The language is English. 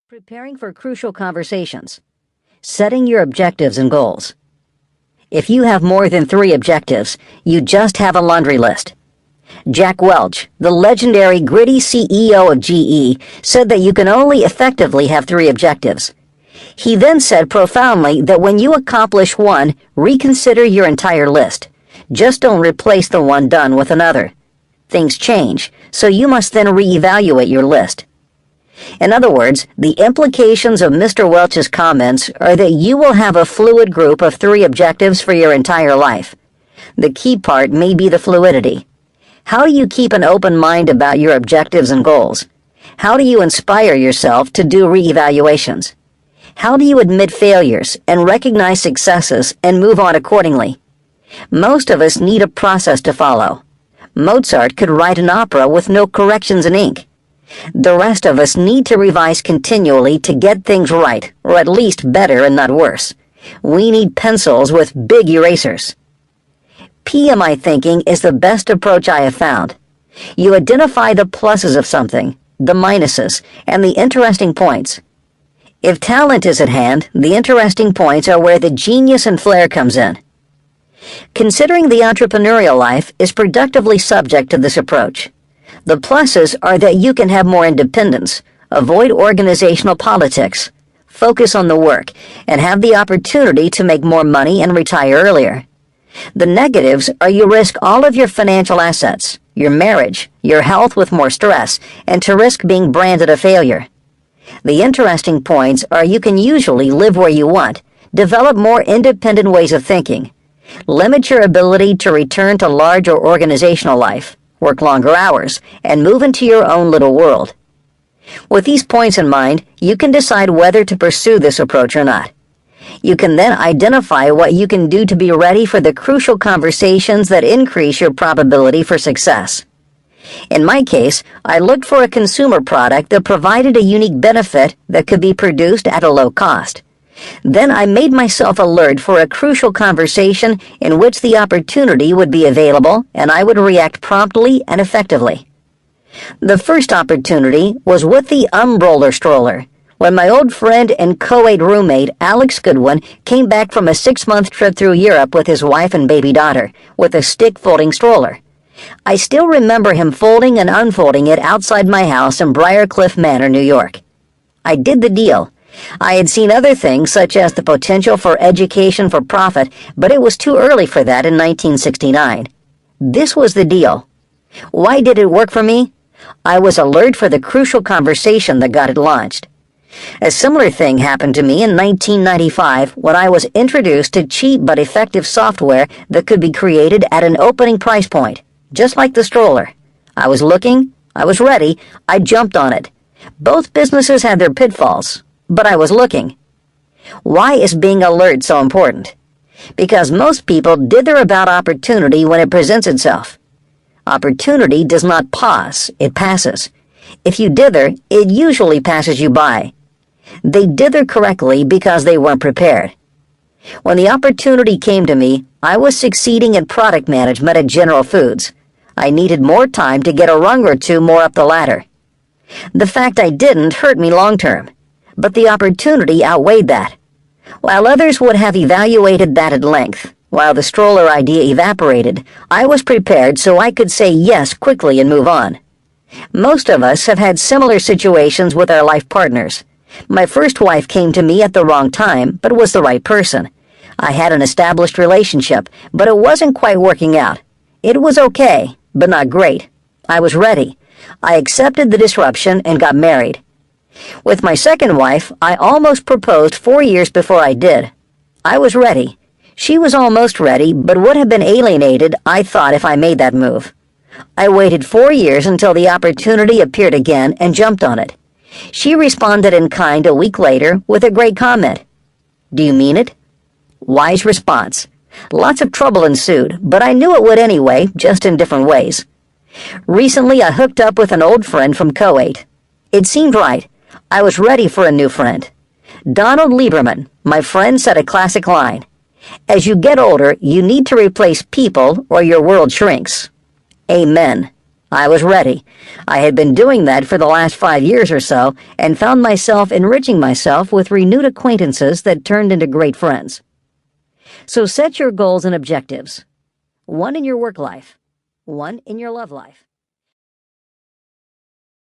Preparing for crucial conversations. Setting your objectives and goals. If you have more than 3 objectives, you just have a laundry list. Jack Welch, the legendary gritty CEO of GE, said that you can only effectively have 3 objectives. He then said profoundly that when you accomplish one, reconsider your entire list. Just don't replace the one done with another. Things change, so you must then reevaluate your list. In other words, the implications of Mr. Welch's comments are that you will have a fluid group of 3 objectives for your entire life. The key part may be the fluidity. How do you keep an open mind about your objectives and goals? How do you inspire yourself to do reevaluations? How do you admit failures and recognize successes and move on accordingly? Most of us need a process to follow. Mozart could write an opera with no corrections in ink. The rest of us need to revise continually to get things right, or at least better and not worse. We need pencils with big erasers. PMI thinking is the best approach I have found. You identify the pluses of something, the minuses, and the interesting points. If talent is at hand, the interesting points are where the genius and flair comes in. Considering the entrepreneurial life is productively subject to this approach. The pluses are that you can have more independence, avoid organizational politics, focus on the work, and have the opportunity to make more money and retire earlier. The negatives are you risk all of your financial assets, your marriage, your health with more stress, and to risk being branded a failure. The interesting points are you can usually live where you want, develop more independent ways of thinking, limit your ability to return to large or organizational life, work longer hours, and move into your own little world. With these points in mind, you can decide whether to pursue this approach or not. You can then identify what you can do to be ready for the crucial conversations that increase your probability for success. In my case, I looked for a consumer product that provided a unique benefit that could be produced at a low cost. Then I made myself alert for a crucial conversation in which the opportunity would be available and I would react promptly and effectively. The first opportunity was with the roller stroller, when my old friend and co-ed roommate Alex Goodwin came back from a 6-month trip through Europe with his wife and baby daughter with a stick folding stroller. I still remember him folding and unfolding it outside my house in Briarcliff Manor, New York. I did the deal. I had seen other things such as the potential for education for profit, but it was too early for that in 1969. This was the deal. Why did it work for me? I was alert for the crucial conversation that got it launched. A similar thing happened to me in 1995 when I was introduced to cheap but effective software that could be created at an opening price point, just like the stroller. I was looking, I was ready, I jumped on it. Both businesses had their pitfalls. But I was looking. Why is being alert so important? Because most people dither about opportunity when it presents itself. Opportunity does not pause, it passes. If you dither, it usually passes you by. They dither correctly because they weren't prepared. When the opportunity came to me, I was succeeding in product management at General Foods. I needed more time to get a rung or 2 more up the ladder. The fact I didn't hurt me long term. But the opportunity outweighed that. While others would have evaluated that at length, while the stroller idea evaporated, I was prepared so I could say yes quickly and move on. Most of us have had similar situations with our life partners. My first wife came to me at the wrong time, but was the right person. I had an established relationship, but it wasn't quite working out. It was okay, but not great. I was ready. I accepted the disruption and got married. With my second wife, I almost proposed 4 years before I did. I was ready. She was almost ready, but would have been alienated, I thought, if I made that move. I waited 4 years until the opportunity appeared again and jumped on it. She responded in kind a week later with a great comment. "Do you mean it?" Wise response. Lots of trouble ensued, but I knew it would anyway, just in different ways. Recently, I hooked up with an old friend from co-ed. It seemed right. I was ready for a new friend. Donald Lieberman, my friend, said a classic line. As you get older, you need to replace people or your world shrinks. Amen. I was ready. I had been doing that for the last 5 years or so, and found myself enriching myself with renewed acquaintances that turned into great friends. So set your goals and objectives. One in your work life, one in your love life.